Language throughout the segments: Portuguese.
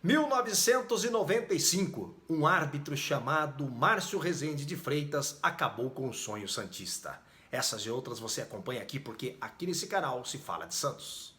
1995, um árbitro chamado Márcio Rezende de Freitas acabou com o sonho santista. Essas e outras você acompanha aqui porque aqui nesse canal se fala de Santos.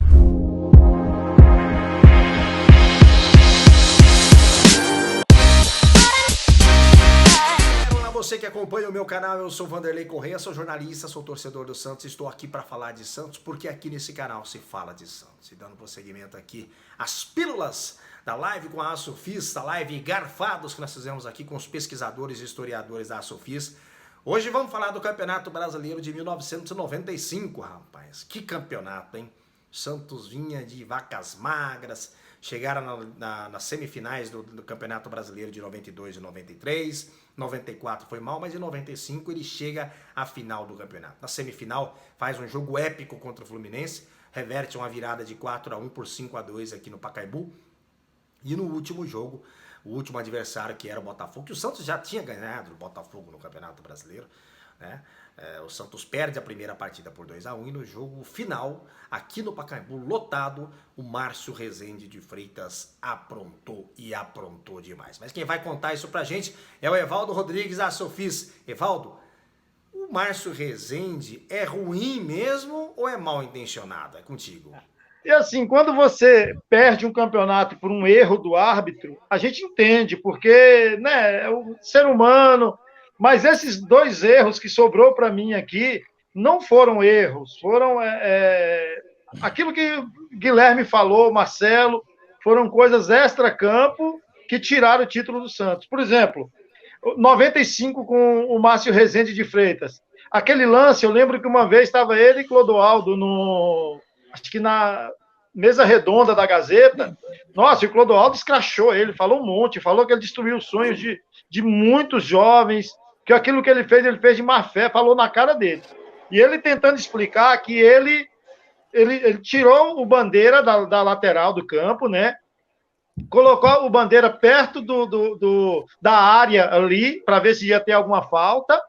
Olá, você que acompanha o meu canal, eu sou Vanderlei Correia, sou jornalista, sou torcedor do Santos, estou aqui para falar de Santos porque aqui nesse canal se fala de Santos. E dando prosseguimento aqui às pílulas da live com a Asofis, da live Garfados que nós fizemos aqui com os pesquisadores e historiadores da Asofis. Hoje vamos falar do Campeonato Brasileiro de 1995, rapaz. Que campeonato, hein? Santos vinha de vacas magras, chegaram nas semifinais do Campeonato Brasileiro de 92 e 93, 94 foi mal, mas em 95 ele chega à final do campeonato. Na semifinal faz um jogo épico contra o Fluminense, reverte uma virada de 4-1 por 5-2 aqui no Pacaembu. E no último jogo, o último adversário que era o Botafogo, que o Santos já tinha ganhado o Botafogo no Campeonato Brasileiro, né? O Santos perde a primeira partida por 2-1 e no jogo final, aqui no Pacaembu, lotado, o Márcio Rezende de Freitas aprontou e aprontou demais. Mas quem vai contar isso pra gente é o Evaldo Rodrigues da Asofis. Evaldo, o Márcio Rezende é ruim mesmo ou é mal intencionado? É contigo. E assim, quando você perde um campeonato por um erro do árbitro, a gente entende, porque, né, é o ser humano, mas esses dois erros que sobrou para mim aqui não foram erros, foram aquilo que Guilherme falou, Marcelo, foram coisas extra-campo que tiraram o título do Santos. Por exemplo, 95 com o Márcio Rezende de Freitas. Aquele lance, eu lembro que uma vez estava ele e Clodoaldo acho que na mesa redonda da Gazeta. Nossa, e o Clodoaldo escrachou ele, falou um monte, falou que ele destruiu os sonhos de muitos jovens, que aquilo que ele fez de má fé, falou na cara dele. E ele tentando explicar que ele tirou o Bandeira da lateral do campo, né? Colocou o Bandeira perto da área ali, para ver se ia ter alguma falta.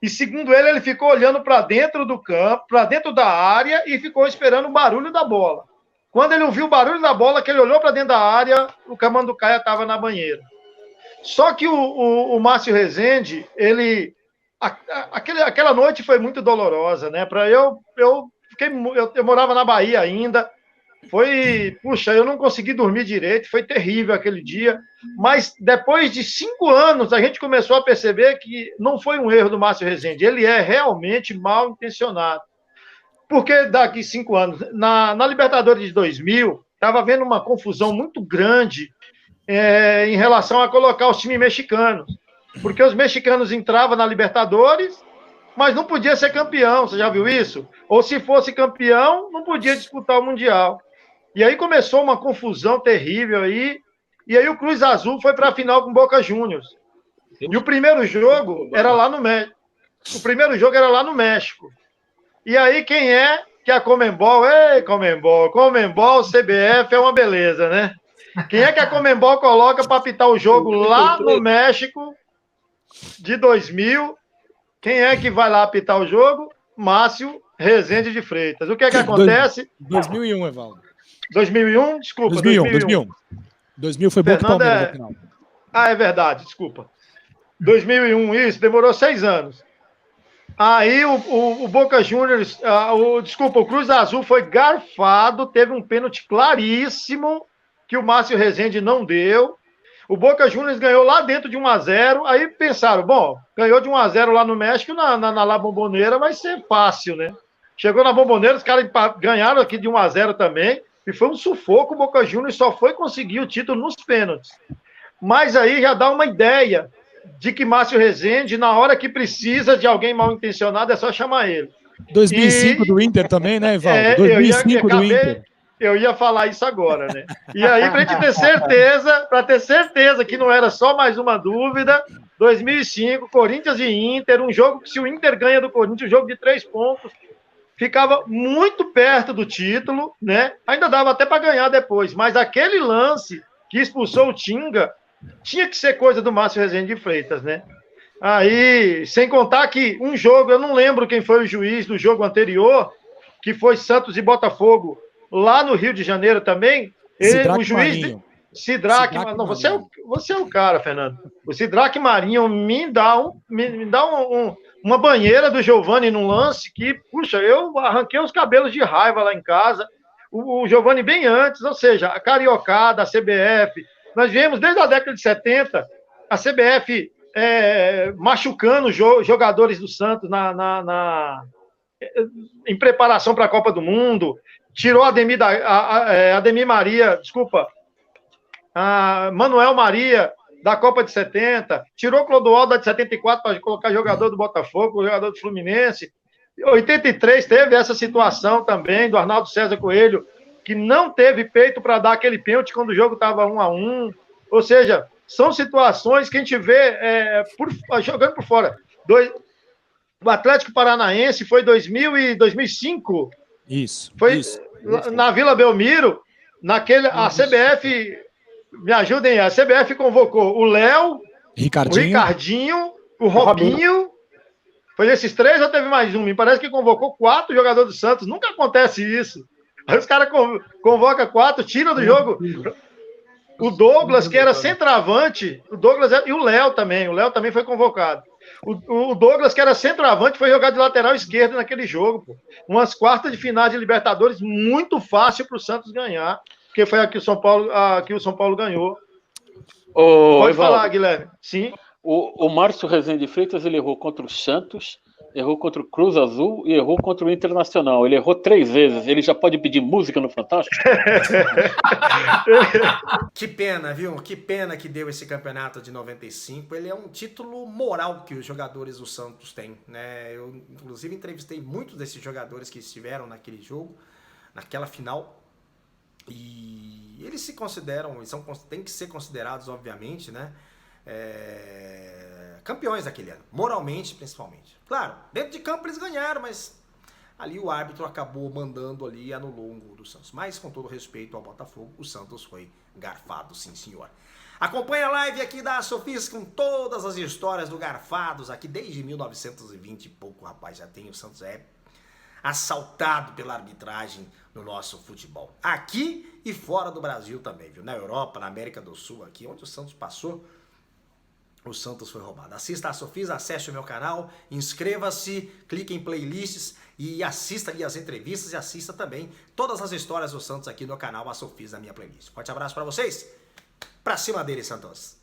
E segundo ele ficou olhando para dentro do campo, para dentro da área e ficou esperando o barulho da bola. Quando ele ouviu o barulho da bola, que ele olhou para dentro da área, o Camanducaia estava na banheira. Só que o Márcio Rezende, aquela noite foi muito dolorosa, né? Eu morava na Bahia ainda. Puxa, eu não consegui dormir direito, foi terrível aquele dia, mas depois de 5 anos a gente começou a perceber que não foi um erro do Márcio Rezende, ele é realmente mal intencionado, porque daqui 5 anos, na Libertadores de 2000, estava havendo uma confusão muito grande em relação a colocar os times mexicanos, porque os mexicanos entravam na Libertadores, mas não podia ser campeão, você já viu isso? Ou se fosse campeão, não podia disputar o Mundial. E aí começou uma confusão terrível aí, e aí o Cruz Azul foi para a final com o Boca Juniors. E o primeiro jogo era lá no México. E aí quem é que a Conmebol? Ei, Conmebol, CBF é uma beleza, né? Quem é que a Conmebol coloca para apitar o jogo lá no México de 2000? Quem é que vai lá apitar o jogo? Márcio Rezende de Freitas. O que é que acontece? 2001, Evaldo. 2001? Desculpa. 2001. 2000 foi Boca e Palmeiras no final. Ah, é verdade, desculpa. 2001, isso, demorou 6 anos. Aí o Boca Juniors, o Cruz Azul foi garfado, teve um pênalti claríssimo que o Márcio Rezende não deu. O Boca Juniors ganhou lá dentro de 1-0, aí pensaram, bom, ganhou de 1-0 lá no México, na La Bombonera vai ser fácil, né? Chegou na Bombonera, os caras ganharam aqui de 1-0 também, e foi um sufoco, o Boca Juniors só foi conseguir o título nos pênaltis. Mas aí já dá uma ideia de que Márcio Rezende, na hora que precisa de alguém mal intencionado, é só chamar ele. 2005 do Inter também, né, Evaldo? 2005 do Inter. Eu ia falar isso agora, né? E aí, para ter certeza que não era só mais uma dúvida, 2005, Corinthians e Inter, um jogo que se o Inter ganha do Corinthians, um jogo de 3 pontos, ficava muito perto do título, né? Ainda dava até para ganhar depois, mas aquele lance que expulsou o Tinga tinha que ser coisa do Márcio Rezende de Freitas, né? Aí, sem contar que um jogo, eu não lembro quem foi o juiz do jogo anterior, que foi Santos e Botafogo, lá no Rio de Janeiro também, o juiz... Sidraque Marinho. Não, você é o cara, Fernando. O Sidraque Marinho me dá uma banheira do Giovani num lance que, puxa, eu arranquei os cabelos de raiva lá em casa. O Giovani bem antes, ou seja, a cariocada, a CBF. Nós viemos desde a década de 70 a CBF machucando jogadores do Santos em preparação para a Copa do Mundo. Tirou Ademir Maria, desculpa, Manuel Maria da Copa de 70, tirou Clodoaldo da de 74 para colocar jogador do Botafogo, jogador do Fluminense. 83 teve essa situação também do Arnaldo César Coelho, que não teve peito para dar aquele pênalti quando o jogo estava 1-1. Ou seja, são situações que a gente vê jogando por fora. O Atlético Paranaense foi 2000 e 2005. Isso. Foi na Vila Belmiro, a CBF, me ajudem, a CBF convocou o Léo, o Ricardinho, o Robinho. Foi esses 3 ou teve mais um? Me parece que convocou 4 jogadores do Santos. Nunca acontece isso. Aí os caras convocam 4, tiram do jogo. O Douglas, que era centroavante, e o Léo também. O Léo também foi convocado. O Douglas, que era centroavante, foi jogado de lateral esquerdo naquele jogo. Pô. Umas quartas de final de Libertadores muito fácil para o Santos ganhar, porque foi aqui o São Paulo ganhou. Pode falar, Guilherme. Sim. O Márcio Rezende de Freitas, ele errou contra o Santos, errou contra o Cruz Azul e errou contra o Internacional. Ele errou 3 vezes. Ele já pode pedir música no Fantástico? Que pena, viu? Que pena que deu esse campeonato de 95. Ele é um título moral que os jogadores do Santos têm, né? Eu, inclusive, entrevistei muitos desses jogadores que estiveram naquele jogo, naquela final. E eles se consideram, têm que ser considerados, obviamente, né? Campeões daquele ano, moralmente principalmente. Claro, dentro de campo eles ganharam, mas ali o árbitro acabou mandando ali e anulou um gol do Santos. Mas com todo respeito ao Botafogo, o Santos foi garfado, sim senhor. Acompanhe a live aqui da Sofis com todas as histórias do Garfados aqui desde 1920 e pouco, rapaz, já tem o Santos assaltado pela arbitragem no nosso futebol. Aqui e fora do Brasil também, viu? Na Europa, na América do Sul, aqui onde o Santos passou, o Santos foi roubado. Assista a Sofis, acesse o meu canal, inscreva-se, clique em playlists e assista ali as entrevistas e assista também todas as histórias do Santos aqui no canal A Sofis, na minha playlist. Forte abraço para vocês. Pra cima dele, Santos.